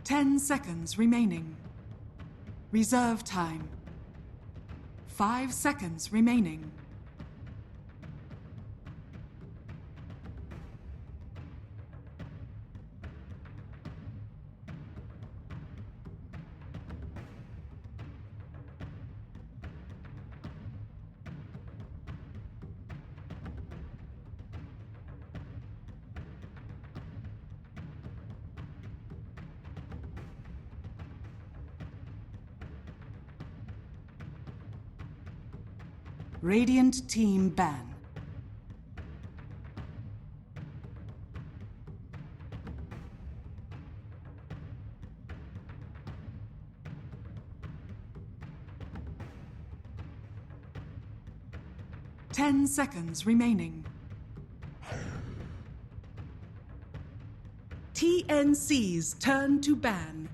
10 seconds remaining. Reserve time. 5 seconds remaining. Radiant team ban. Ten seconds remaining. TNC's turn to ban.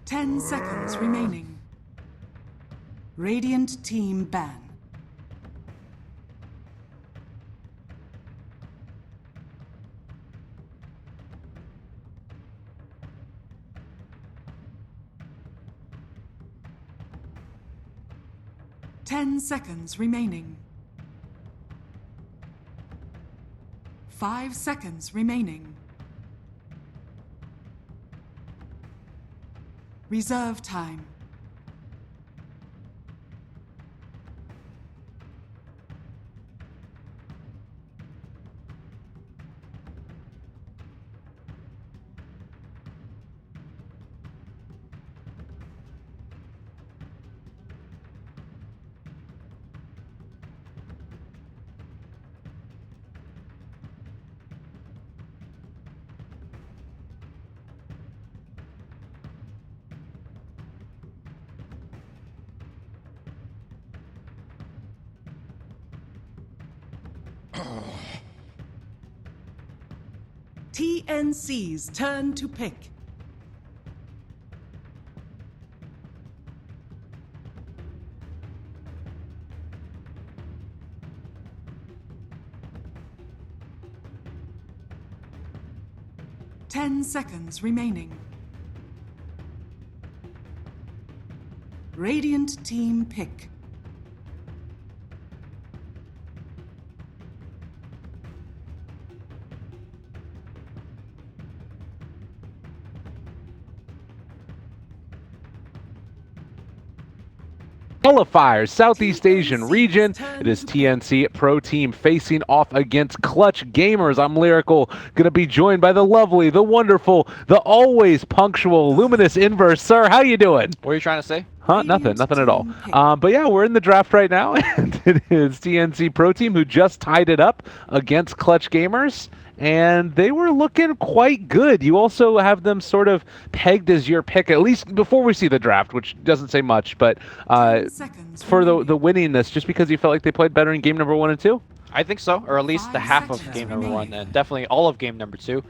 Ten seconds remaining. Radiant team ban. Ten seconds remaining. 5 seconds remaining. Reserve time. TNC's turn to pick. Ten seconds remaining. Radiant team pick. Qualifiers, Southeast Asian region. It is TNC Pro Team facing off against Clutch Gamers. I'm Lyrical, gonna be joined by the lovely, the wonderful, the always punctual Luminous Inverse. Sir, how you doing? What are you trying to say? Huh? Nothing at all. But yeah, we're in the draft right now, and it is TNC Pro Team who just tied it up against Clutch Gamers, and they were looking quite good. You also have them sort of pegged as your pick, at least before we see the draft, which doesn't say much, but for the winningness, just because you felt like they played better in game number 1 and 2? I think so, or at least the half of game number 1, and definitely all of game number 2.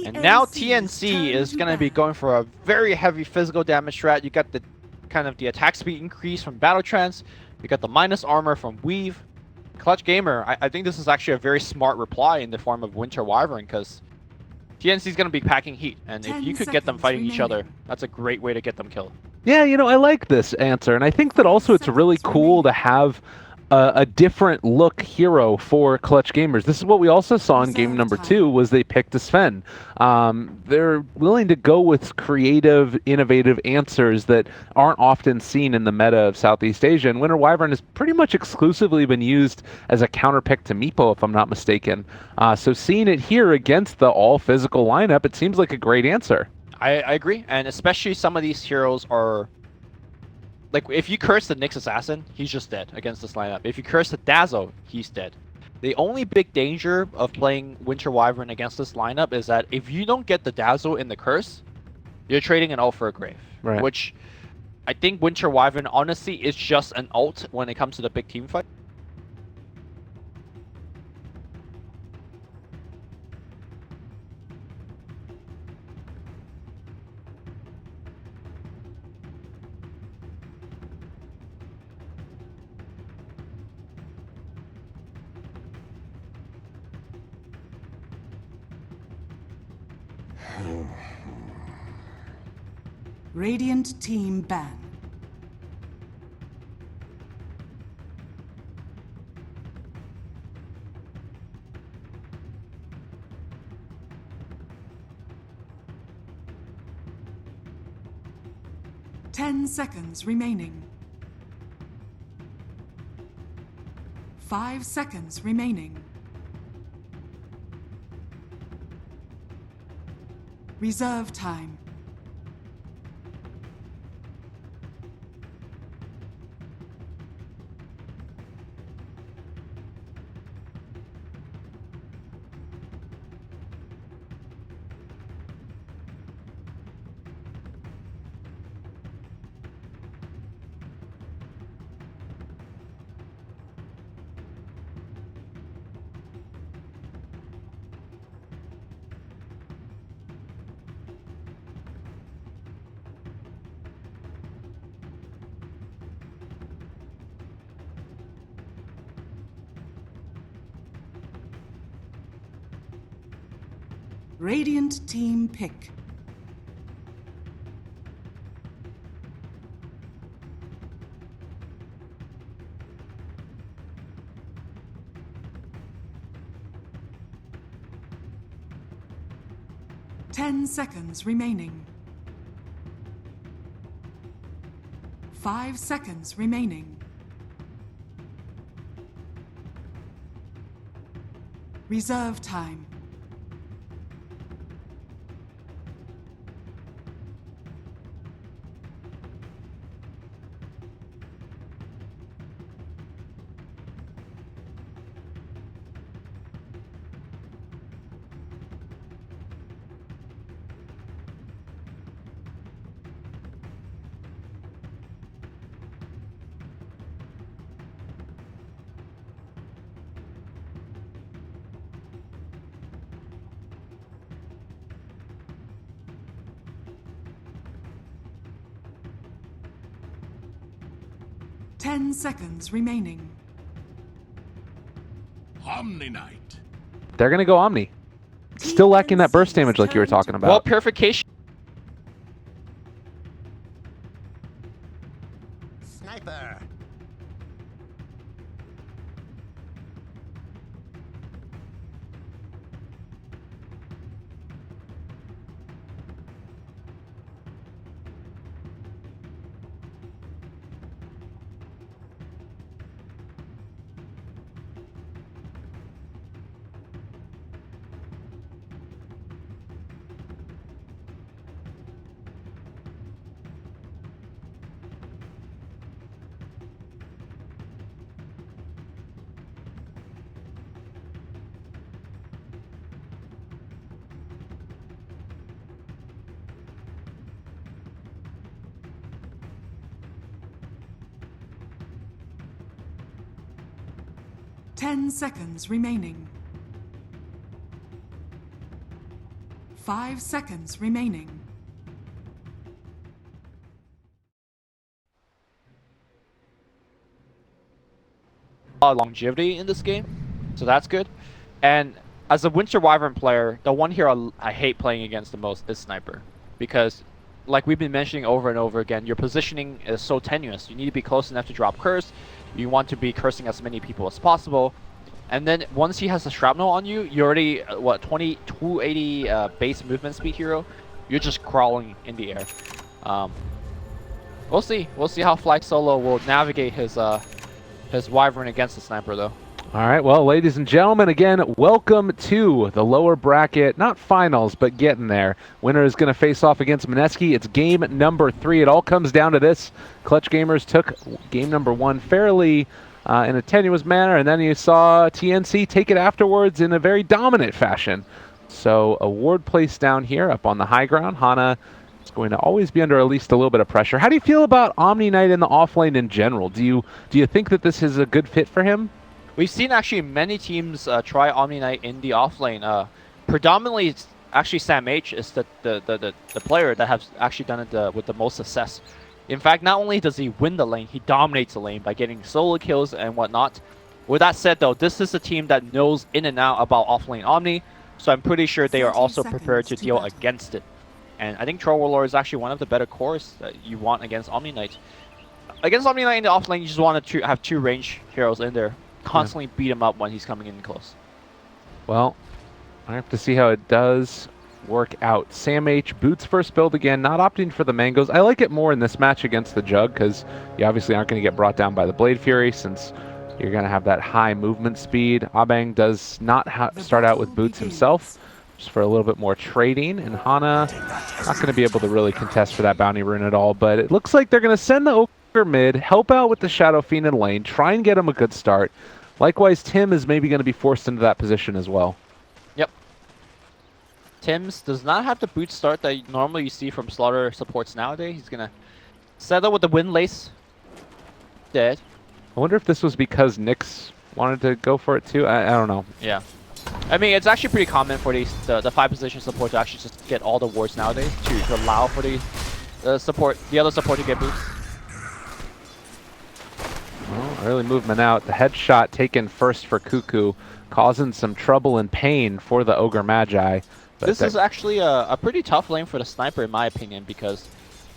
And now TNC is going to be going for a very heavy physical damage strat. You got the kind of the attack speed increase from Battle Trance. You got the minus armor from Weave. Clutch Gamer, I think this is actually a very smart reply in the form of Winter Wyvern, because TNC is going to be packing heat, and if you could get them fighting each other, that's a great way to get them killed. Yeah, you know, I like this answer, and I think that also it's really cool to have a different look hero for Clutch Gamers. This is what we also saw in game number 2, was they picked a Sven. They're willing to go with creative, innovative answers that aren't often seen in the meta of Southeast Asia, and Winter Wyvern has pretty much exclusively been used as a counter pick to Meepo, if I'm not mistaken. So seeing it here against the all-physical lineup, it seems like a great answer. I agree, and especially some of these heroes are... Like, if you curse the Nyx Assassin, he's just dead against this lineup. If you curse the Dazzle, he's dead. The only big danger of playing Winter Wyvern against this lineup is that if you don't get the Dazzle in the curse, you're trading an ult for a Grave. Right. Which, I think Winter Wyvern, honestly, is just an ult when it comes to the big team fight. Radiant team ban. Ten seconds remaining. 5 seconds remaining. Reserve time. Radiant team pick. Ten seconds remaining. 5 seconds remaining. Reserve time. Ten seconds remaining. Omni Knight. They're going to go Omni. Still lacking that burst damage like you were talking Well, about. purification. Sniper. Ten seconds remaining. 5 seconds remaining. Longevity in this game, so that's good. And as a Winter Wyvern player, the one hero I hate playing against the most is Sniper, because like we've been mentioning over and over again, your positioning is so tenuous. You need to be close enough to drop curse. You want to be cursing as many people as possible, and then once he has a shrapnel on you, you're already what 280 base movement speed hero. You're just crawling in the air. We'll see how Fly Solo will navigate his Wyvern against the Sniper, though. All right, well, ladies and gentlemen, again, welcome to the lower bracket, not finals, but getting there. Winner is going to face off against Mineski. It's game number 3. It all comes down to this. Clutch Gamers took game number 1 fairly in a tenuous manner, and then you saw TNC take it afterwards in a very dominant fashion. So a ward placed down here up on the high ground. Hana is going to always be under at least a little bit of pressure. How do you feel about Omni Knight in the offlane in general? Do you think that this is a good fit for him? We've seen actually many teams try Omni Knight in the offlane. Predominantly, it's actually Sam H is the player that has actually done it with the most success. In fact, not only does he win the lane, he dominates the lane by getting solo kills and whatnot. With that said, though, this is a team that knows in and out about offlane Omni. So I'm pretty sure they are 30 also prepared to seconds to deal battle. against it. And I think Troll Warlord is actually one of the better cores that you want against Omni Knight. Against Omni Knight in the offlane, you just want to have 2 range heroes in there. Constantly beat him up when he's coming in close. Well, I have to see how it does work out. Sam H, Boots first build again, not opting for the mangoes. I like it more in this match against the Jug because you obviously aren't going to get brought down by the Blade Fury since you're going to have that high movement speed. Abang does not start out with Boots himself, just for a little bit more trading. And Hana not going to be able to really contest for that bounty rune at all, but it looks like they're going to send the Ogre mid, help out with the Shadow Fiend in lane, try and get him a good start. Likewise, Tim is maybe going to be forced into that position as well. Yep. Tim's does not have the boot start that normally you see from Slaughter supports nowadays. He's going to settle with the Windlace. Dead. I wonder if this was because Nyx wanted to go for it too. I don't know. Yeah. I mean, it's actually pretty common for the 5-position support to actually just get all the wards nowadays to allow for the other support to get boots. Well, early movement out. The headshot taken first for Cuckoo, causing some trouble and pain for the Ogre Magi. But This is actually a pretty tough lane for the Sniper in my opinion, because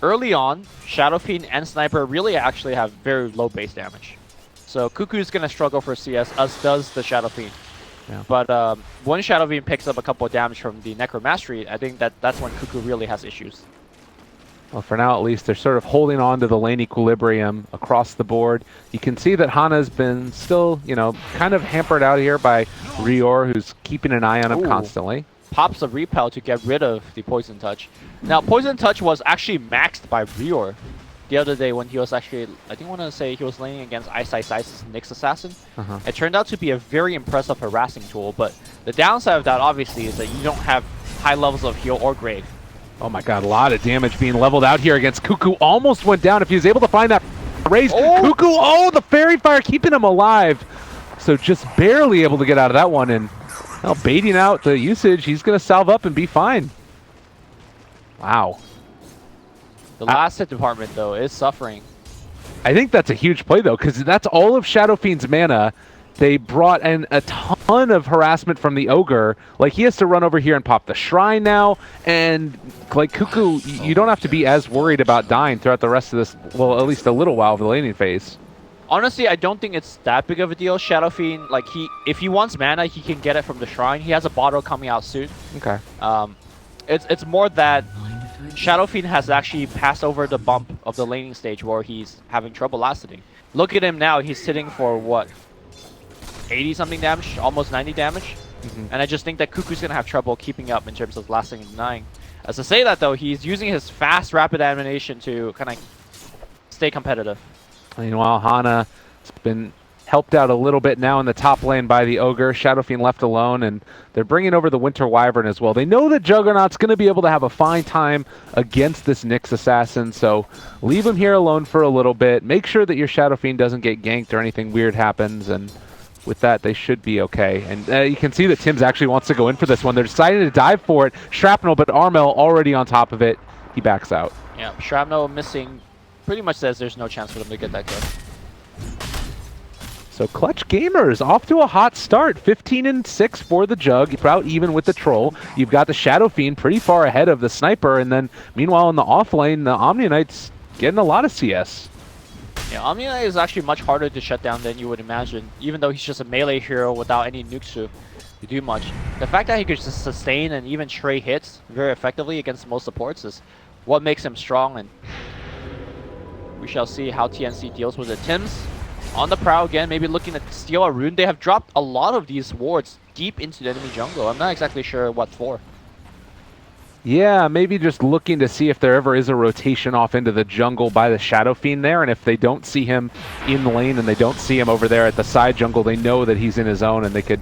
early on, Shadow Fiend and Sniper really actually have very low base damage. So Cuckoo's going to struggle for CS, as does the Shadow Fiend. Yeah. But when Shadow Fiend picks up a couple of damage from the Necromastery, I think that's when Cuckoo really has issues. Well, for now at least, they're sort of holding on to the lane equilibrium across the board. You can see that Hana's been still, you know, kind of hampered out here by Rior, who's keeping an eye on him constantly. Pops a repel to get rid of the Poison Touch. Now, Poison Touch was actually maxed by Rior the other day when he was actually, I think I want to say he was laning against Ice Nyx Assassin. It turned out to be a very impressive harassing tool, but the downside of that obviously is that you don't have high levels of heal or grave. Oh my god, a lot of damage being leveled out here against Cuckoo. Almost went down if he was able to find that raise. Cuckoo, the Fairy Fire keeping him alive. So just barely able to get out of that one, and well, baiting out the usage, he's going to salve up and be fine. Wow. The last hit department, though, is suffering. I think that's a huge play, though, because that's all of Shadow Fiend's mana. They brought in a ton of harassment from the Ogre. Like, he has to run over here and pop the Shrine now. And, like, Cuckoo, you don't have to be as worried about dying throughout the rest of this, well, at least a little while of the laning phase. Honestly, I don't think it's that big of a deal. Shadow Fiend, like, if he wants mana, he can get it from the Shrine. He has a bottle coming out soon. Okay. It's more that Shadow Fiend has actually passed over the bump of the laning stage where he's having trouble lasting. Look at him now. He's sitting for, what, 80-something damage? Almost 90 damage? And I just think that Cuckoo's going to have trouble keeping up in terms of lasting and denying. As to say that, though, he's using his fast, rapid animation to kind of stay competitive. Meanwhile, Hana has been helped out a little bit now in the top lane by the Ogre. Shadow Fiend left alone, and they're bringing over the Winter Wyvern as well. They know that Juggernaut's going to be able to have a fine time against this Nyx Assassin, so leave him here alone for a little bit. Make sure that your Shadow Fiend doesn't get ganked or anything weird happens, and with that, they should be okay. And you can see that Tim's actually wants to go in for this one. They're deciding to dive for it. Shrapnel, but Armel already on top of it. He backs out. Yeah, Shrapnel missing pretty much says there's no chance for them to get that kill. So Clutch Gamers off to a hot start. 15-6 for the Jug, about even with the Troll. You've got the Shadow Fiend pretty far ahead of the Sniper, and then meanwhile in the off lane, the Omni Knight's getting a lot of CS. Yeah, Omni Knight is actually much harder to shut down than you would imagine, even though he's just a melee hero without any nukes to do much. The fact that he could just sustain and even trade hits very effectively against most supports is what makes him strong, and we shall see how TNC deals with it. Tim's on the prowl again, maybe looking to steal a rune. They have dropped a lot of these wards deep into the enemy jungle. I'm not exactly sure what for. Yeah, maybe just looking to see if there ever is a rotation off into the jungle by the Shadow Fiend there, and if they don't see him in the lane and they don't see him over there at the side jungle, they know that he's in his own and they could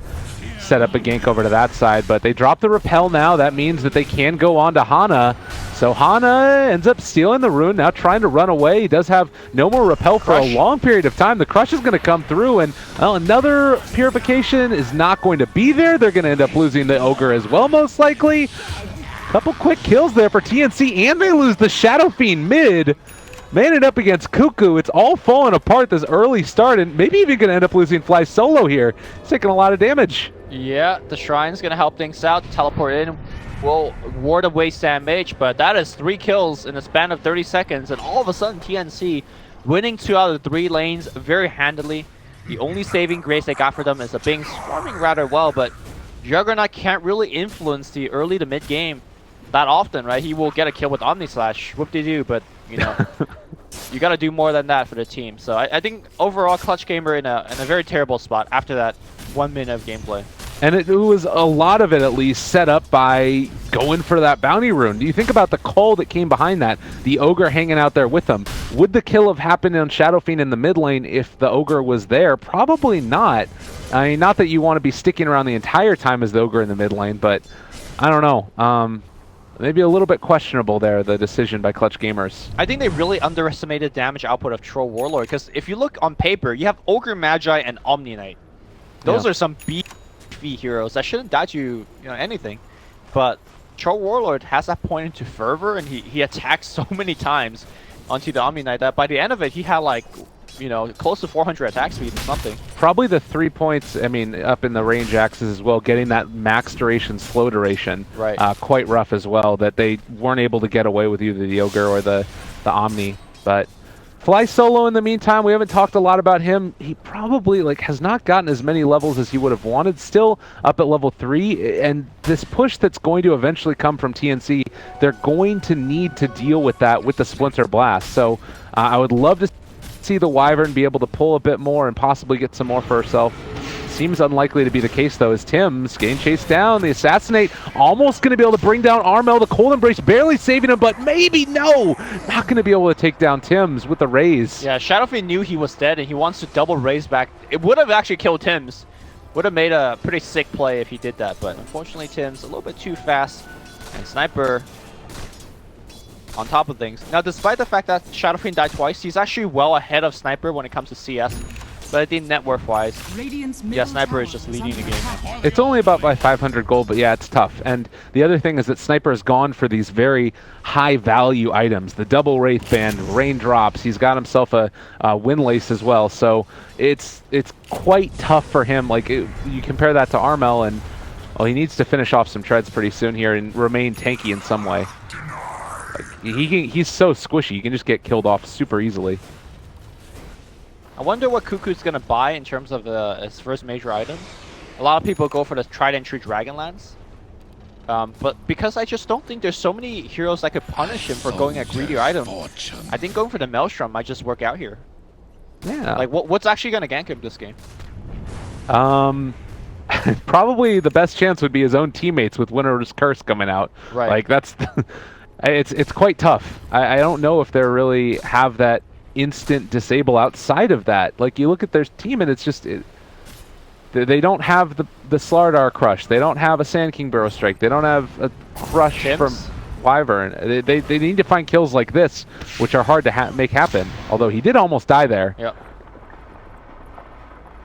set up a gank over to that side. But they drop the repel now. That means that they can go on to Hana. So Hana ends up stealing the rune, now trying to run away. He does have no more repel for a long period of time. The crush is going to come through, and well, another purification is not going to be there. They're going to end up losing the Ogre as well, most likely. Couple quick kills there for TNC, and they lose the Shadow Fiend mid. Man it up against Cuckoo. It's all falling apart this early start, and maybe even going to end up losing Fly solo here. He's taking a lot of damage. Yeah, the Shrine's gonna help things out. Teleport in will ward away Sam H, but that is 3 kills in a span of 30 seconds, and all of a sudden TNC winning 2 out of the 3 lanes very handily. The only saving grace they got for them is a Bing swarming rather well, but Juggernaut can't really influence the early to mid game that often, right? He will get a kill with Omni Slash, whoop-de-doo, but you know, you gotta do more than that for the team. So I think overall Clutch Gamer in a very terrible spot after that 1 minute of gameplay. And it was a lot of it, at least, set up by going for that bounty rune. Do you think about the call that came behind that? The Ogre hanging out there with them. Would the kill have happened on Shadow Fiend in the mid lane if the Ogre was there? Probably not. I mean, not that you want to be sticking around the entire time as the Ogre in the mid lane, but I don't know. Maybe a little bit questionable there, the decision by Clutch Gamers. I think they really underestimated damage output of Troll Warlord, because if you look on paper, you have Ogre Magi and Omni Knight. Those are some beefy heroes that shouldn't dodge you, anything. But Troll Warlord has that point into fervor, and he attacks so many times onto the Omni Knight that by the end of it, he had like, close to 400 attack speed or something. Probably the 3 points, I mean, up in the range axis as well, getting that max duration, slow duration, right. Quite rough as well, that they weren't able to get away with either the Ogre or the Omni. But Fly Solo in the meantime, we haven't talked a lot about him. He probably has not gotten as many levels as he would have wanted. Still up at level 3, and this push that's going to eventually come from TNC, they're going to need to deal with that with the Splinter Blast. So I would love to see the Wyvern be able to pull a bit more and possibly get some more for herself. Seems unlikely to be the case, though, as Tim's getting chased down. The Assassinate almost going to be able to bring down Armel. The Cold Embrace barely saving him, but maybe no! Not going to be able to take down Tim's with the raise. Yeah, Shadowfiend knew he was dead, and he wants to double raise back. It would have actually killed Tim's. Would have made a pretty sick play if he did that, but unfortunately Tim's a little bit too fast. And Sniper on top of things. Now, despite the fact that Shadowfiend died twice, he's actually well ahead of Sniper when it comes to CS. But I think net worth-wise, yeah, Sniper is just leading the game. It's only about by 500 gold, but yeah, it's tough. And the other thing is that Sniper has gone for these very high-value items. The double Wraith Band, Raindrops, he's got himself a Windlace as well. So it's quite tough for him. You compare that to Armel, and well, he needs to finish off some treads pretty soon here and remain tanky in some way. He's so squishy, you can just get killed off super easily. I wonder what Cuckoo's going to buy in terms of his first major item. A lot of people go for the Trident Tree Dragonlance. But because I just don't think there's so many heroes that could punish him for going a greedier item, I think going for the Maelstrom might just work out here. Yeah. What's actually going to gank him this game? Probably the best chance would be his own teammates with Winter's Curse coming out. Right. That's... it's quite tough. I don't know if they really have that instant disable outside of that. You look at their team and it's just they don't have the Slardar Crush, they don't have a Sand King Burrow Strike, they don't have a Crush from Wyvern. They need to find kills like this, which are hard to make happen, although he did almost die there. Yep.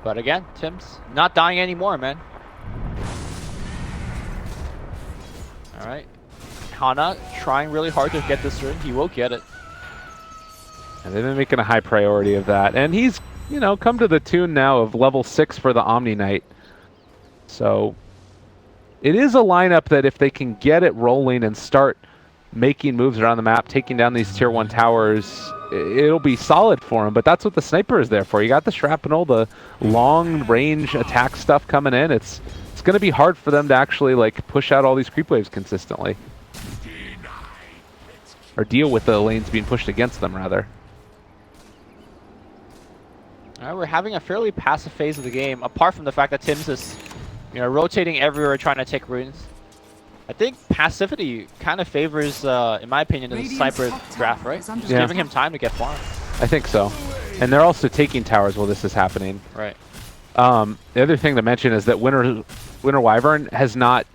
But again, Tim's not dying anymore, man. Alright, Hana trying really hard to get this ring. He will get it. And they've been making a high priority of that. And he's, come to the tune now of level 6 for the Omni Knight. So it is a lineup that if they can get it rolling and start making moves around the map, taking down these tier 1 towers, it'll be solid for him. But that's what the Sniper is there for. You got the Shrapnel, the long range attack stuff coming in. It's going to be hard for them to actually push out all these creep waves consistently. Or deal with the lanes being pushed against them, rather. Alright, we're having a fairly passive phase of the game, apart from the fact that Tim's is, rotating everywhere trying to take runes. I think passivity kind of favors, in my opinion, the Sniper draft, right? Just giving him time to get farm. I think so. And they're also taking towers while this is happening. Right. The other thing to mention is that Winter Wyvern has not,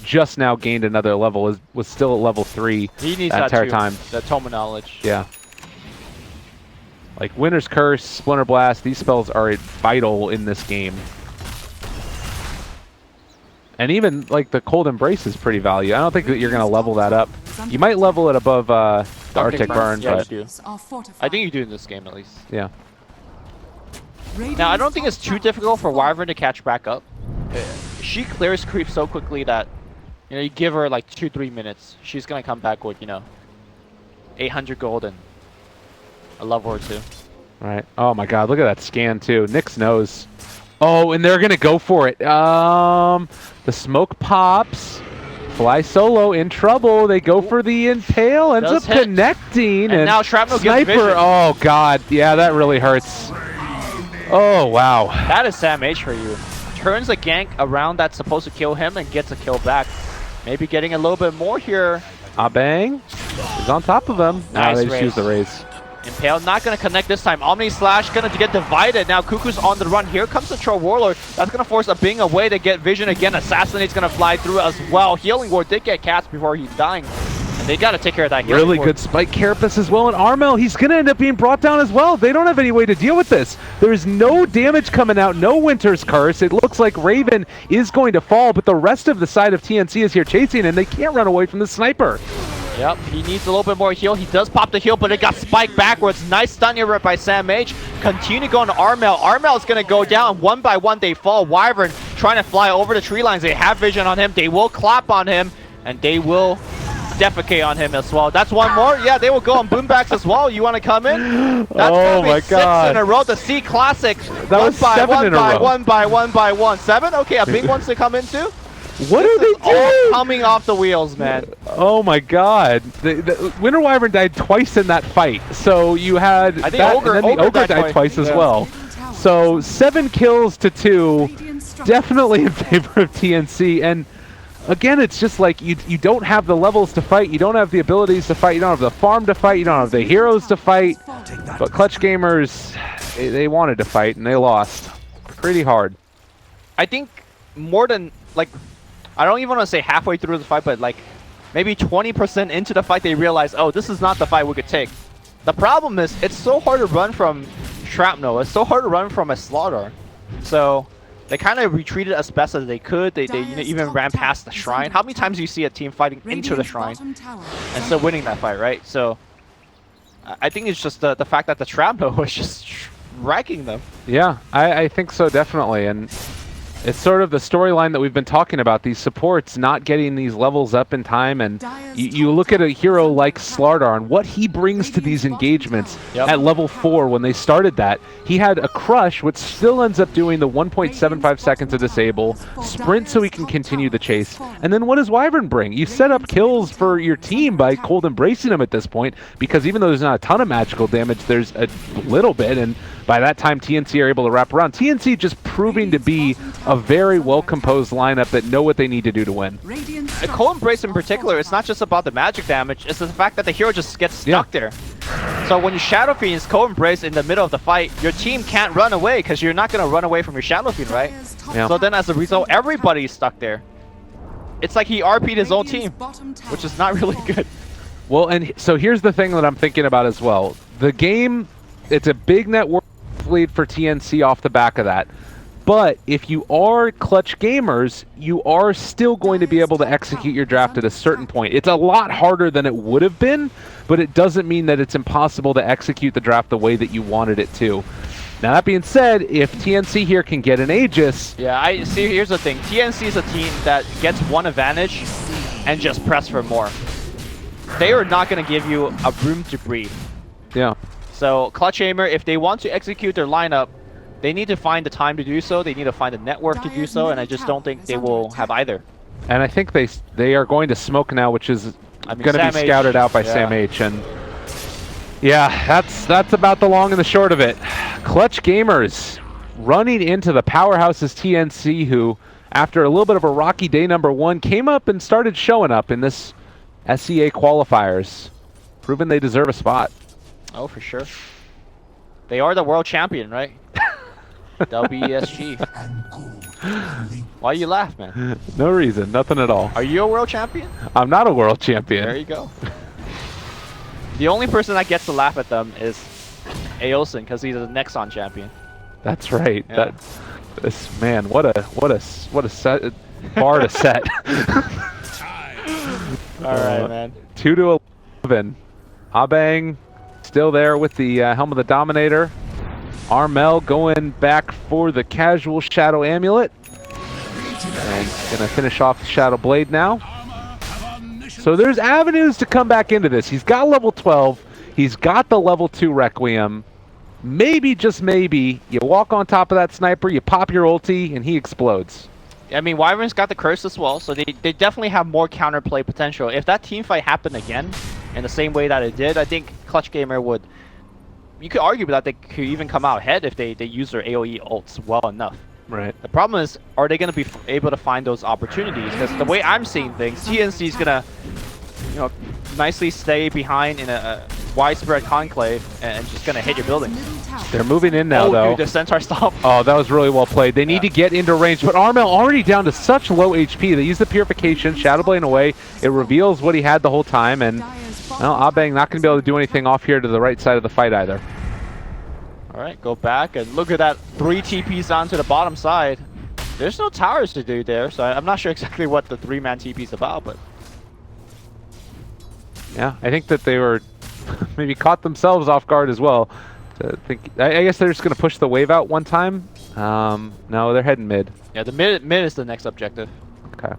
just now gained another level, was still at level 3 he needs that entire too, time. that Toma knowledge. Yeah. Winter's Curse, Splinter Blast, these spells are vital in this game. And even, the Cold Embrace is pretty valuable. I don't think that you're going to level that up. You might level it above the Arctic Burn, yeah, but... I think you do in this game, at least. Yeah. Now, I don't think it's too difficult for Wyvern to catch back up. she clears creep so quickly that, you know, you give her like 2-3 minutes, she's gonna come back with, you know, 800 gold and a level or 2. Right. Oh my God, look at that scan too. Nyx knows. Oh, and they're gonna go for it. The smoke pops. Fly Solo in trouble. They go for the impale. Ends up connecting. And now Shrapnel gets Sniper. vision. Oh God. Yeah, that really hurts. Oh wow. That is Sam H for you. Turns a gank around that's supposed to kill him and gets a kill back. Maybe getting a little bit more here. Bang is on top of him. Nice They just raise. use the raise. Impale not going to connect this time. Omni Slash going to get divided. Now Cuckoo's on the run. Here comes the Troll Warlord. That's going to force a Bing away to get vision again. Assassinate's going to fly through as well. Healing Ward did get cast before he's dying. And they got to take care of that healing Really ward. good spike carapace as well. And Armel, he's going to end up being brought down as well. They don't have any way to deal with this. There is no damage coming out. No Winter's Curse. It looks like Raven is going to fall, but the rest of the side of TNC is here chasing, and they can't run away from the sniper. Yep, he needs a little bit more heal. He does pop the heal, but it got spiked backwards. Nice stun here by Sam H. Continue going to Armel. Armel's going to go down. One by one, they fall. Wyvern trying to fly over the tree lines. They have vision on him. They will clap on him, and they will defecate on him as well. That's one more. Yeah, they will go on boombacks as well. You want to come in? That's Oh my 6 God. in a row. The C Classic. That was 7 in a row. One by one. 7? Okay, a Bing wants to come in too. What are they All doing? coming off the wheels, man. Oh my God! The Winter Wyvern died twice in that fight. So you had I think that, Ogre- and then the Ogre Ogre died died twice as yeah. well. So 7 kills to 2, Radiant structures definitely in favor of TNC. And again, it's just like you don't have the levels to fight, you don't have the abilities to fight, you don't have the farm to fight, you don't have the heroes to fight. But Clutch Gamers, they wanted to fight and they lost pretty hard. I think more than, like, I don't even want to say halfway through the fight, but like maybe 20% into the fight, they realize, oh, this is not the fight we could take. The problem is, it's so hard to run from Shrapnel. It's so hard to run from a Slaughter. So they kind of retreated as best as they could. They even ran past the shrine. How many times do you see a team fighting into the shrine and still winning that fight, right? So I think it's just the fact that the Shrapnel was just wrecking them. Yeah, I think so, definitely. And it's sort of the storyline that we've been talking about, these supports not getting these levels up in time, and you look at a hero like Slardar and what he brings to these engagements at level 4 when they started that. He had a crush, which still ends up doing the 1.75 seconds to disable, sprint so he can continue the chase, and then what does Wyvern bring? You set up kills for your team by cold embracing him at this point, because even though there's not a ton of magical damage, there's a little bit, and by that time TNC are able to wrap around. TNC just proving to be a very well-composed lineup that know what they need to do to win. Cold Embrace in particular, it's not just about the magic damage, it's the fact that the hero just gets stuck there. So when you Shadow Fiend's Cold Embrace in the middle of the fight, your team can't run away because you're not going to run away from your Shadow Fiend, right? Yeah. So then as a result, everybody's stuck there. It's like he RP'd his own team, which is not really good. Well, and so here's the thing that I'm thinking about as well. The game, it's a big network lead for TNC off the back of that. But if you are Clutch Gamers, you are still going to be able to execute your draft at a certain point. It's a lot harder than it would have been, but it doesn't mean that it's impossible to execute the draft the way that you wanted it to. Now, that being said, if TNC here can get an Aegis... Yeah, I see. Here's the thing. TNC is a team that gets one advantage and just press for more. They are not going to give you a room to breathe. Yeah. So, Clutch Aimer, if they want to execute their lineup, they need to find the time to do so. They need to find the network to do so, and I just don't think they will have either. And I think they are going to smoke now, which is going to be scouted out by Sam H. And yeah, that's about the long and the short of it. Clutch Gamers running into the powerhouses TNC, who, after a little bit of a rocky day number 1, came up and started showing up in this SEA qualifiers, proving they deserve a spot. Oh, for sure. They are the world champion, right? WESG. Why you laugh, man? No reason, nothing at all. Are you a world champion? I'm not a world champion. There you go. The only person that gets to laugh at them is Aosin, because he's a Nexon champion. That's right. Yeah. This man, what a set bar to set. All right, man. 2-11. Abang still there with the Helm of the Dominator. Armel going back for the casual Shadow Amulet. And gonna finish off the Shadow Blade now. So there's avenues to come back into this. He's got level 12. He's got the level 2 Requiem. Maybe, just maybe, you walk on top of that sniper, you pop your ulti, and he explodes. I mean, Wyvern's got the curse as well, so they definitely have more counterplay potential. If that team fight happened again, in the same way that it did, I think Clutch Gamer would... You could argue that they could even come out ahead if they use their AoE ults well enough. Right. The problem is, are they going to be able to find those opportunities? Because the way I'm seeing things, TNC is going to, you know, nicely stay behind in a widespread conclave and just going to hit your building. They're moving in now, though. Dude, the Centaur stop. Oh, that was really well played. They need to get into range, but Armel already down to such low HP. They use the Purification, Shadow Blade away. It reveals what he had the whole time, and well, Abang not going to be able to do anything off here to the right side of the fight either. All right, go back and look at that 3 TPs onto the bottom side. There's no towers to do there, so I'm not sure exactly what the 3-man TP is about, but... Yeah, I think that they were maybe caught themselves off guard as well. I guess they're just going to push the wave out one time. No, they're heading mid. Yeah, the mid is the next objective. Okay.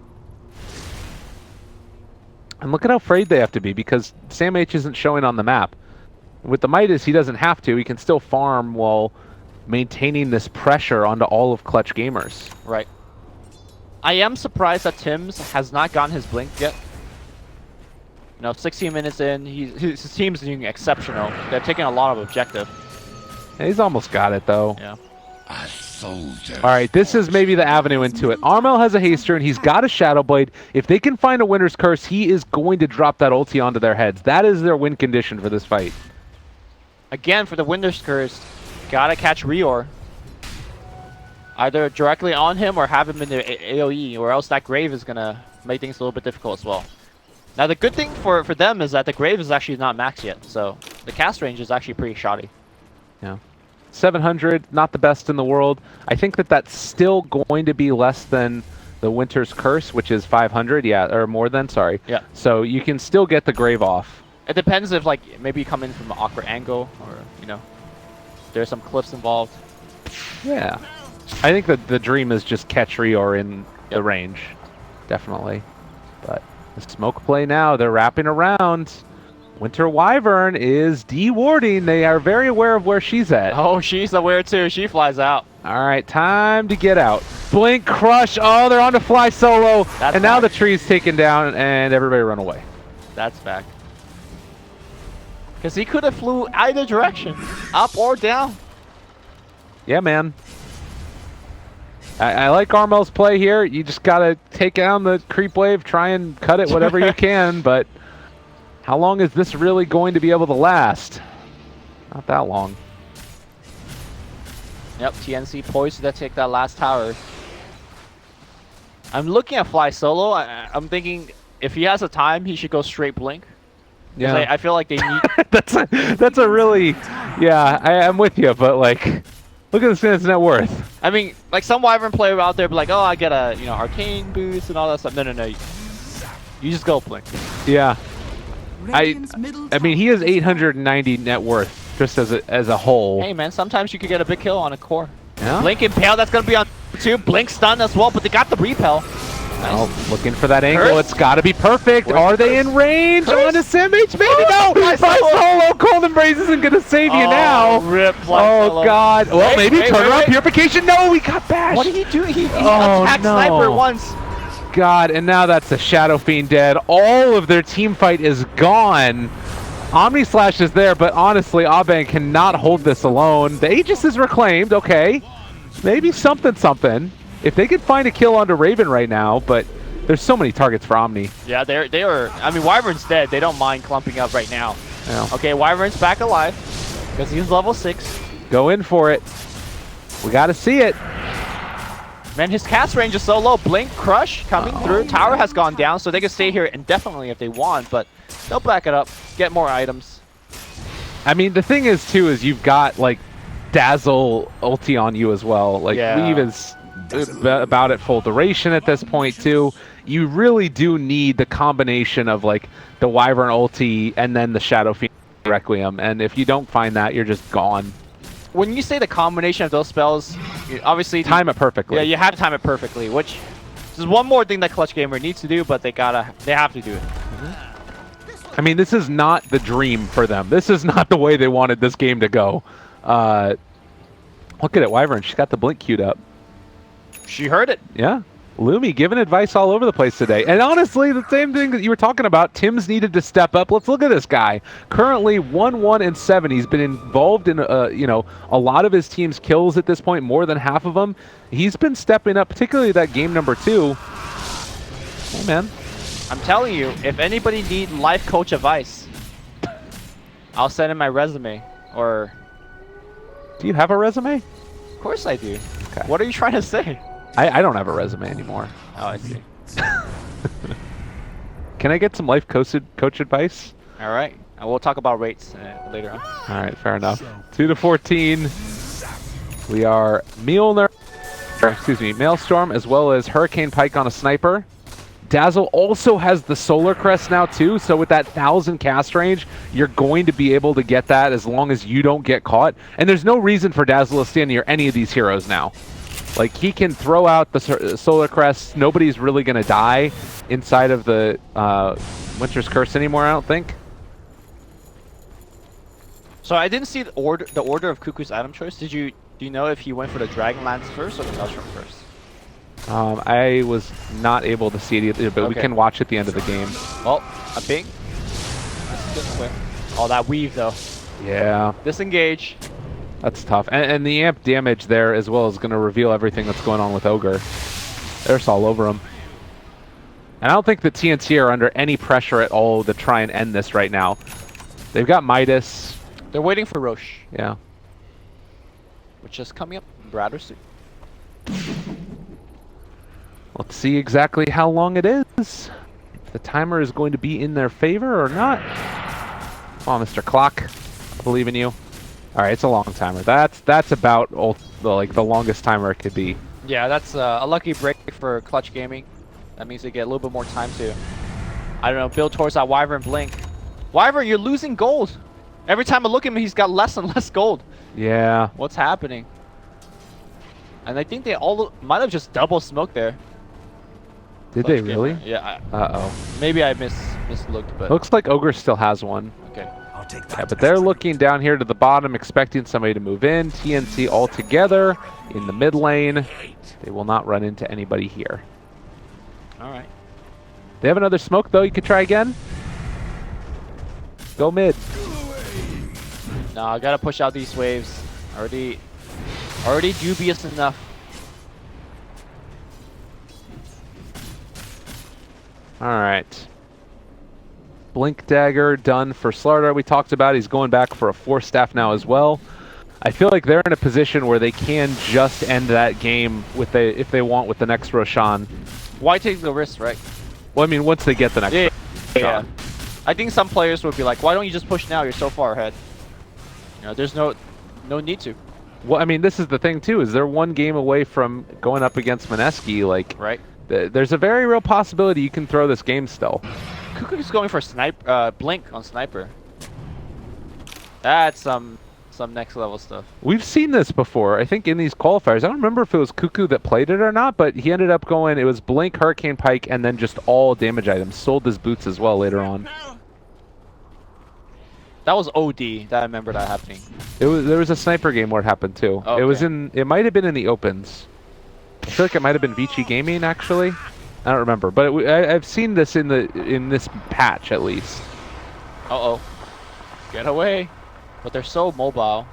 And look at how afraid they have to be, because Sam H isn't showing on the map. With the Midas, he doesn't have to. He can still farm while maintaining this pressure onto all of Clutch Gamers. Right. I am surprised that Tim's has not gotten his blink yet. You know, 16 minutes in, his team's doing exceptional. They're taking a lot of objective. Yeah, he's almost got it, though. Yeah. All right, this is maybe the avenue into it. Armel has a haster, and he's got a Shadow Blade. If they can find a Winter's Curse, he is going to drop that ulti onto their heads. That is their win condition for this fight. Again, for the Winter's Curse, gotta catch Rior. Either directly on him or have him in the AoE, or else that Grave is gonna make things a little bit difficult as well. Now, the good thing for them is that the Grave is actually not maxed yet, so the cast range is actually pretty shoddy. Yeah. 700, not the best in the world. I think that that's still going to be less than the Winter's Curse, which is 500, yeah, or more than, sorry. Yeah. So you can still get the Grave off. It depends if, like, maybe you come in from an awkward angle, or, you know, there's some cliffs involved. Yeah. I think that the dream is just catch Rior in the range. Definitely. But the smoke play now, they're wrapping around. Winter Wyvern is dewarding. They are very aware of where she's at. Oh, she's aware too. She flies out. All right, time to get out. Blink, crush. Oh, they're on to fly solo. That's and now back. the tree's taken down and everybody run away. That's back. Because he could have flew either direction, up or down. Yeah, man. I like Armel's play here. You just got to take down the creep wave, try and cut it whatever you can, but how long is this really going to be able to last? Not that long. Yep, TNC poised to take that last tower. I'm looking at Fly Solo. I'm thinking if he has the time, he should go straight Blink. Yeah, I feel like they need... that's a really... Yeah, I'm with you, but like, look at this man's net worth. I mean, like some Wyvern player out there be like, oh, I get a, you know, arcane boost and all that stuff. No. You just go Blink. Yeah. I mean, he has 890 net worth just as a whole. Hey, man, sometimes you could get a big kill on a core. Yeah. Blink Impale, that's going to be on 2. Blink Stun as well, but they got the repel. Well, looking for that angle. Curse? It's got to be perfect. Are they in range? Curse? On to SimH? Maybe no. Fly Solo. Cold Embrace isn't going to save you now. Rip Fly Solo. God. Well, maybe turn around Purification. No, he got bashed. What did he do? He attacked Sniper once. God, and now that's a Shadow Fiend dead. All of their team fight is gone. Omni Slash is there, but honestly, Abang cannot hold this alone. The Aegis is reclaimed. Okay. Maybe something. If they could find a kill onto Raven right now, but there's so many targets for Omni. Yeah, they are. I mean, Wyvern's dead. They don't mind clumping up right now. Yeah. Okay, Wyvern's back alive because he's level 6. Go in for it. We got to see it. Man, his cast range is so low. Blink, Crush coming through. Tower has gone down, so they can stay here indefinitely if they want, but they'll back it up, get more items. I mean, the thing is, too, is you've got, like, Dazzle ulti on you as well. Like, Weave is about at full duration at this point, too. You really do need the combination of, like, the Wyvern ulti and then the Shadow Fiend Requiem, and if you don't find that, you're just gone. When you say the combination of those spells, obviously... Time it perfectly. Yeah, you have to time it perfectly, which There's one more thing that Clutch Gamer needs to do, but they have to do it. I mean, this is not the dream for them. This is not the way they wanted this game to go. Look at it, Wyvern. She's got the blink queued up. She heard it. Yeah. Lumi giving advice all over the place today. And honestly, the same thing that you were talking about, Tim's needed to step up. Let's look at this guy. Currently 1-1-7. He's been involved in a lot of his team's kills at this point, more than half of them. He's been stepping up, particularly that game number 2. Hey, man. I'm telling you, if anybody need life coach advice, I'll send in my resume. Or Do you have a resume? of course I do. Okay. What are you trying to say? I don't have a resume anymore. Oh, I see. Can I get some life coach advice? All right. We'll talk about rates later on. All right, fair enough. 2-14. We are Maelstrom, as well as Hurricane Pike on a sniper. Dazzle also has the Solar Crest now too, so with that 1,000 cast range, you're going to be able to get that as long as you don't get caught. And there's no reason for Dazzle to stand near any of these heroes now. Like, he can throw out the Solar Crest. Nobody's really going to die inside of the Winter's Curse anymore, I don't think. So I didn't see the order of Cuckoo's item choice. Do you know if he went for the Dragonlance first or the Maelstrom first? I was not able to see it either, but we can watch at the end of the game. Well, a ping. Oh, that weave though. Yeah. Disengage. That's tough. And the amp damage there as well is going to reveal everything that's going on with Ogre. There's all over him. And I don't think the TNC are under any pressure at all to try and end this right now. They've got Midas. They're waiting for Roche. Yeah. Which is coming up rather soon. Let's see exactly how long it is. If the timer is going to be in their favor or not. Come on, Mr. Clock. I believe in you. All right, it's a long timer. That's about the longest timer it could be. Yeah, that's a lucky break for Clutch Gaming. That means they get a little bit more time to, I don't know, build towards that Wyvern blink. Wyvern, you're losing gold. Every time I look at him, he's got less and less gold. Yeah. What's happening? And I think they all might have just double smoked there. Did Clutch they really? Gamer. Yeah. Uh-oh. Maybe I mislooked, but Looks like Ogre still has one. okay. I'll take that. Yeah, but they're looking down here to the bottom, expecting somebody to move in. TNC all together in the mid lane. They will not run into anybody here. All right. They have another smoke, though. You could try again. Go mid. No, I gotta push out these waves. Already dubious enough. All right. Blink Dagger done for Slardar. We talked about he's going back for a 4-staff now as well. I feel like they're in a position where they can just end that game with if they want with the next Roshan. Why take the risk, right? Well, I mean, once they get the next Yeah. Roshan. I think some players would be like, why don't you just push now? You're so far ahead. You know, there's no need to. Well, I mean, this is the thing too. Is they're one game away from going up against Mineski? Like, Right. There's a very real possibility you can throw this game still. Cuckoo's going for blink on sniper. That's some next level stuff. We've seen this before. I think in these qualifiers. I don't remember if it was Cuckoo that played it or not, but he ended up going. It was Blink, Hurricane Pike, and then just all damage items. Sold his boots as well later on. That was OD. That I remember that happening. There was a sniper game where it happened too. Okay. It was it might have been in the opens. I feel like it might have been Vici Gaming actually. I don't remember, but I've seen this in this patch at least. Uh-oh. Get away. But they're so mobile.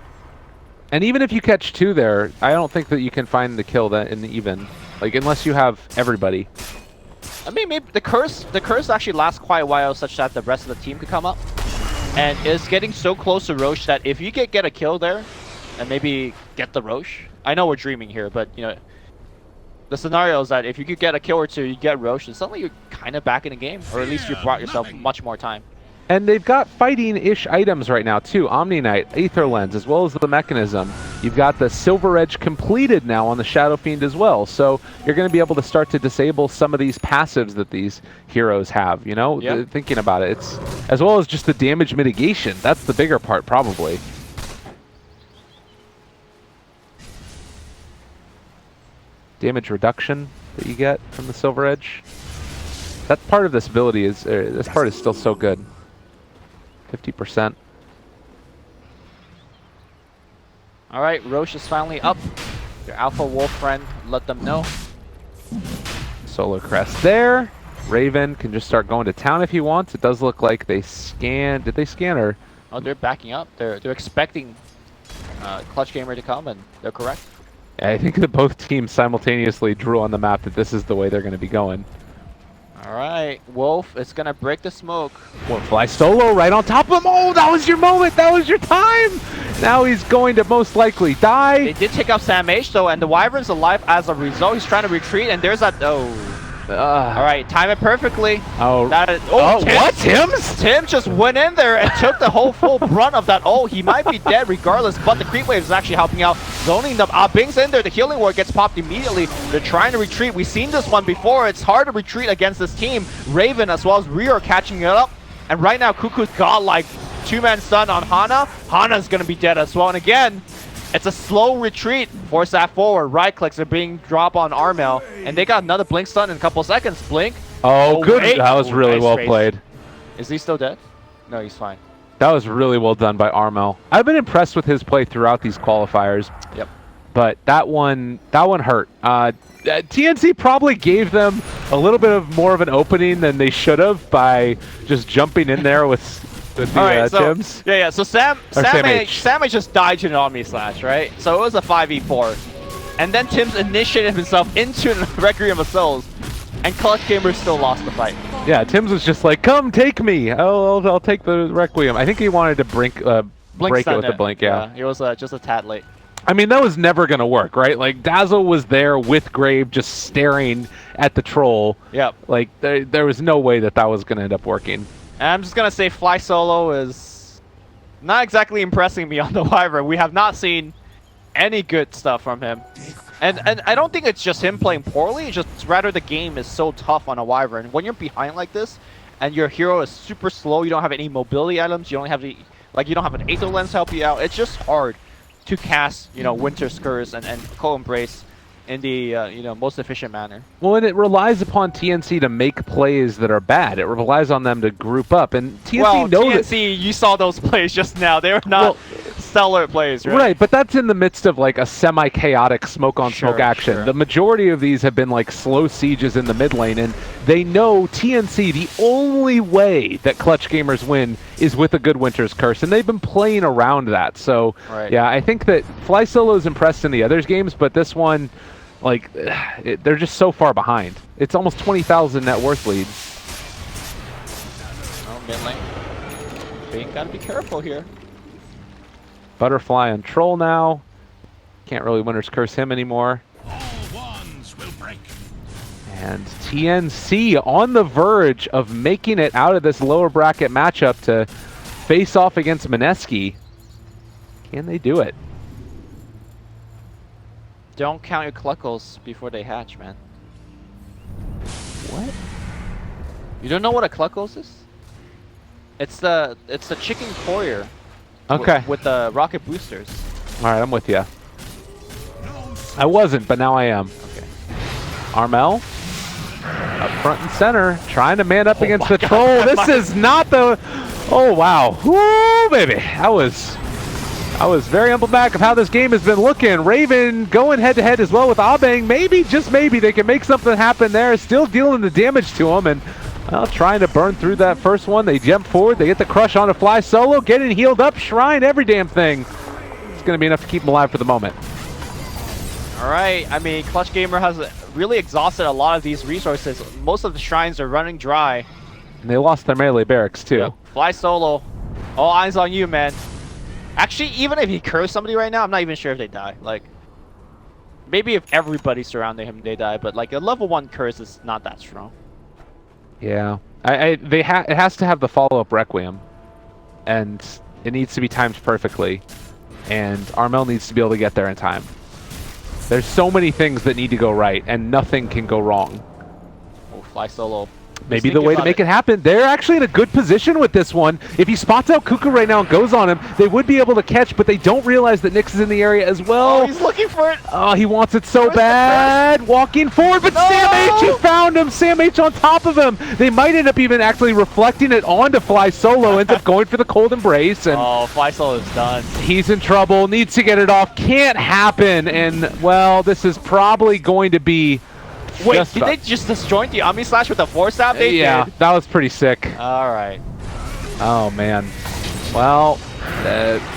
And even if you catch 2 there, I don't think that you can find the kill that in the even. Like, unless you have everybody. I mean, maybe the curse actually lasts quite a while, such that the rest of the team could come up. And it's getting so close to Roche that if you get a kill there, and maybe get the Roche. I know we're dreaming here, but you know, the scenario is that if you could get a kill or 2, you get Roche, and suddenly you're kind of back in the game, or at least you brought yourself much more time. And they've got fighting-ish items right now too. Omni Knight, Aether Lens, as well as the Mechanism. You've got the Silver Edge completed now on the Shadow Fiend as well. So you're going to be able to start to disable some of these passives that these heroes have, you know? Yeah. Thinking about it. It's as well as just the damage mitigation. That's the bigger part, probably. Damage reduction. that you get from the Silver Edge. That part of this ability is, this part is still so good. 50%. All right, Roche is finally up. Your Alpha Wolf friend let them know. Solar Crest there. Raven can just start going to town if he wants. It does look like they scanned. Did they scan or? Oh, they're backing up. They're expecting Clutch Gamer to come, and they're correct. I think that both teams simultaneously drew on the map that this is the way they're going to be going. All right, Wolf is gonna break the smoke. Well, fly solo right on top of him. Oh, that was your moment. That was your time. Now he's going to most likely die. They did take out Sam H though, and the Wyvern's alive as a result. He's trying to retreat, and there's that. Oh. All right, time it perfectly. Oh, What? Tim's? Tim just went in there and took the whole full brunt of that. Oh, he might be dead regardless, but the creep wave is actually helping out, zoning them. Bing's in there. The healing ward gets popped immediately. They're trying to retreat. We've seen this one before. It's hard to retreat against this team. Raven as well as Rio are catching it up. And right now, Cuckoo's got like two-man stun on Hana. Hana's going to be dead as well. And again, it's a slow retreat. Force that forward. Right clicks are being dropped on Armel. And they got another Blink stun in a couple seconds. Blink. Oh, good. Wait. That was really Nice well race. played. Is he still dead? No, he's fine. That was really well done by Armel. I've been impressed with his play throughout these qualifiers. Yep. But that one hurt. TNC probably gave them a little bit of more of an opening than they should have by just jumping in there with the Tims. Yeah. So Sam H just died to an Omni Slash, right? So it was a 5v4. And then Tim's initiated himself into the Requiem of Souls. And Clutch Gamer still lost the fight. Yeah, Tim's was just like, come take me. I'll take the Requiem. I think he wanted to break it with the Blink, yeah. He was just a tad late. I mean, that was never going to work, right? Like, Dazzle was there with Grave just staring at the troll. Yep. Like, there was no way that was going to end up working. And I'm just going to say Fly Solo is not exactly impressing me on the Wyvern. We have not seen any good stuff from him. And I don't think it's just him playing poorly. It's just rather the game is so tough on a Wyvern. When you're behind like this, and your hero is super slow, you don't have any mobility items, you don't have you don't have an Aether Lens to help you out. It's just hard to cast, Winter's Curse and Co-Embrace in the most efficient manner. Well, and it relies upon TNC to make plays that are bad. It relies on them to group up, and TNC TNC, you saw those plays just now. They were not stellar plays, right? Right, but that's in the midst of like a semi-chaotic smoke-on-smoke action. Sure. The majority of these have been like slow sieges in the mid lane, and they know TNC, the only way that Clutch Gamers win is with a good Winter's Curse, and they've been playing around that. So, yeah, I think that Fly Solo is impressed in the others games, but this one, like, they're just so far behind. It's almost 20,000 net worth lead. Oh, mid lane. Bing, gotta be careful here. Butterfly on Troll now. Can't really Winter's Curse him anymore. All wands will break. And TNC on the verge of making it out of this lower bracket matchup to face off against Mineski. Can they do it? Don't count your Cluckles before they hatch, man. What? You don't know what a Cluckles is? It's the chicken courier. Okay. With the rocket boosters. All right, I'm with you. I wasn't, but now I am. Okay. Armel up front and center, trying to man up against the troll. This is not the. Oh wow! Woo, baby! I was very emblematic of how this game has been looking. Raven going head to head as well with Abeng. Maybe, just maybe, they can make something happen there. Still dealing the damage to him, and trying to burn through that first one. They jump forward. They get the crush on a Fly Solo, getting healed up. Shrine, every damn thing. It's going to be enough to keep him alive for the moment. All right. I mean, Clutch Gamer has really exhausted a lot of these resources. Most of the shrines are running dry. And they lost their melee barracks too. Yep. Fly Solo. All eyes on you, man. Actually, even if he curves somebody right now, I'm not even sure if they die. Like, maybe if everybody surrounding him, they die. But like a level 1 curse is not that strong. Yeah, it has to have the follow-up Requiem, and it needs to be timed perfectly, and Armel needs to be able to get there in time. There's so many things that need to go right, and nothing can go wrong. Oh, Fly Solo. Maybe the way to make it happen. They're actually in a good position with this one. If he spots out Kuka right now and goes on him, they would be able to catch, but they don't realize that Nyx is in the area as well. Oh, he's looking for it. Oh, he wants it so bad. Walking forward, but Sam H, he found him. Sam H on top of him. They might end up even actually reflecting it onto Fly Solo. Ends up going for the cold embrace. And oh, Fly Solo is done. he's in trouble. Needs to get it off. Can't happen. And, well, this is probably going to be... Wait, did they just disjoint the Omni Slash with a Force Staff? They did. That was pretty sick. All right. Oh, man. Well,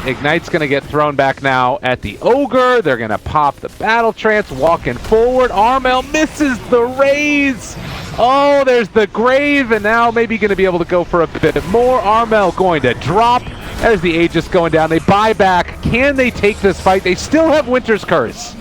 Ignite's going to get thrown back now at the Ogre. They're going to pop the Battle Trance, walking forward. Armel misses the raise. Oh, there's the Grave, and now maybe going to be able to go for a bit more. Armel going to drop. There's the Aegis going down. They buy back. Can they take this fight? They still have Winter's Curse.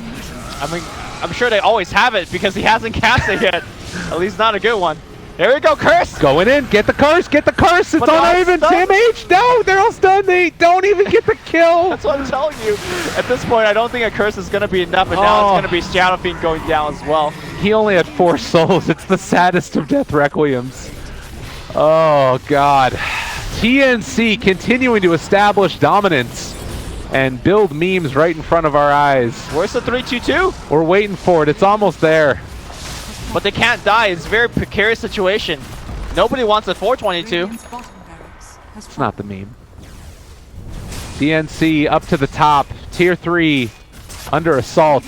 I mean, I'm sure they always have it because he hasn't cast it yet. At least not a good one. Here we go, Curse! Going in, get the curse, get the curse! It's But on Ivan, Sam H! No, they're all stunned, they don't even get the kill! That's what I'm telling you. At this point, I don't think a Curse is going to be enough, and now it's going to be Shadow Fiend going down as well. He only had 4 souls, it's the saddest of Death Requiems. Oh, God. TNC continuing to establish dominance and build memes right in front of our eyes. Where's the 3-2-2? We're waiting for it, it's almost there. But they can't die. It's a very precarious situation. Nobody wants a 422. It's not the meme. DNC up to the top. Tier 3 under assault.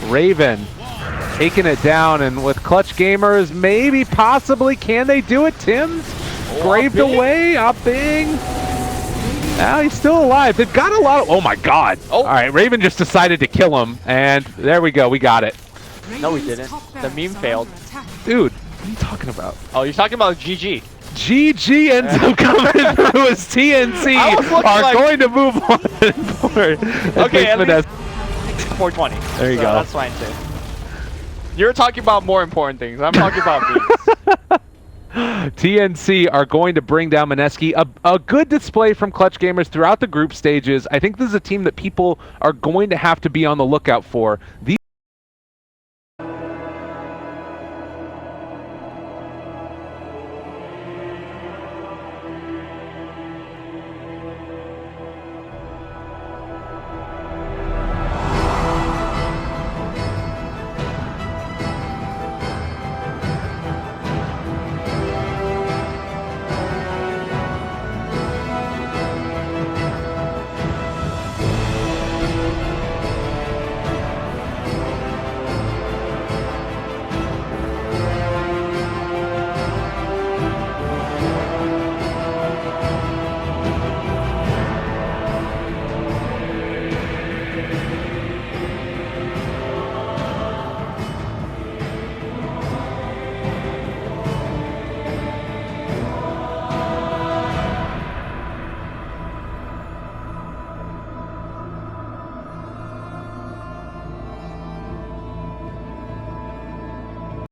Raven taking it down, and with Clutch Gamers, maybe, possibly, can they do it? Tim's graved away. Bing. Now he's still alive. They've got a lot of... Oh, my God. Oh. All right, Raven just decided to kill him, and there we go. We got it. No, we didn't. The meme failed. Dude, what are you talking about? Oh, you're talking about GG. GG ends up coming through as TNC are going to move on forward. Okay, at least 420. There you go. That's fine too. You're talking about more important things. I'm talking about memes. TNC are going to bring down Mineski. A good display from Clutch Gamers throughout the group stages. I think this is a team that people are going to have to be on the lookout for. These